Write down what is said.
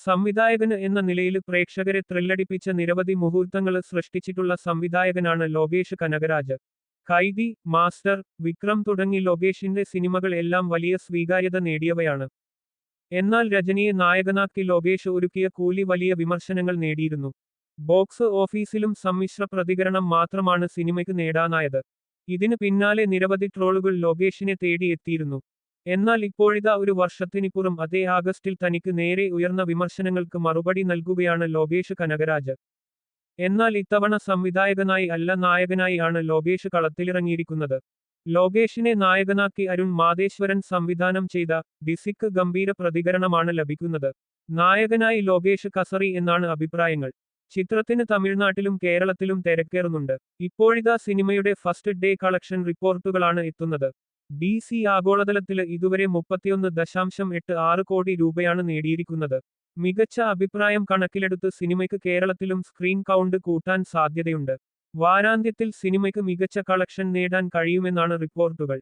സംവിധായകന് എന്ന നിലയിൽ പ്രേക്ഷകരെ ത്രില്ലടിപ്പിച്ച നിരവധി മുഹൂർത്തങ്ങൾ സൃഷ്ടിച്ചിട്ടുള്ള സംവിധായകനാണ് ലോകേഷ് കനകരാജ്. കൈദി, മാസ്റ്റർ, വിക്രം തുടങ്ങി ലോകേഷിന്റെ സിനിമകൾ എല്ലാം വലിയ സ്വീകാര്യത നേടിയവയാണ്. എന്നാൽ രജനിയെ നായകനാക്കി ലോകേഷ് ഒരുക്കിയ കൂലി വലിയ വിമർശനങ്ങൾ നേടിയിരുന്നു. ബോക്സ് ഓഫീസിലും സമ്മിശ്ര പ്രതികരണം മാത്രമാണ് സിനിമയ്ക്ക് നേടാനായത്. ഇതിന് പിന്നാലെ നിരവധി ട്രോളുകൾ ലോകേഷിനെ തേടി എത്തിയിരുന്നു. എന്നാൽ ഇപ്പോഴിതാ ഒരു വർഷത്തിനിപ്പുറം അതേ ആഗസ്റ്റിൽ തനിക്ക് നേരെ ഉയർന്ന വിമർശനങ്ങൾക്ക് മറുപടി നൽകുകയാണ് ലോകേഷ് കനകരാജ്. എന്നാൽ ഇത്തവണ സംവിധായകനായി അല്ല നായകനായി ആണ് ലോകേഷ് കളത്തിലിറങ്ങിയിരിക്കുന്നത്. ലോകേഷിനെ നായകനാക്കി അരുൺ മാതേശ്വരൻ സംവിധാനം ചെയ്ത ഡിസിക്ക് ഗംഭീര പ്രതികരണമാണ് ലഭിക്കുന്നത്. നായകനായി ലോകേഷ് കസറി എന്നാണ് അഭിപ്രായങ്ങൾ. ചിത്രത്തിന് തമിഴ്നാട്ടിലും കേരളത്തിലും തിരക്കേറുന്നുണ്ട്. ഇപ്പോഴിതാ സിനിമയുടെ ഫസ്റ്റ് ഡേ കളക്ഷൻ റിപ്പോർട്ടുകളാണ് എത്തുന്നത്. DC ആഗോളതലത്തില് ഇതുവരെ 31.86 കോടി രൂപയാണ് നേടിയിരിക്കുന്നത്. മികച്ച അഭിപ്രായം കണക്കിലെടുത്ത് സിനിമയ്ക്ക് കേരളത്തിലും സ്ക്രീൻ കൗണ്ട് കൂട്ടാൻ സാധ്യതയുണ്ട്. വാരാന്ത്യത്തിൽ സിനിമയ്ക്ക് മികച്ച കളക്ഷൻ നേടാൻ കഴിയുമെന്നാണ് റിപ്പോർട്ടുകൾ.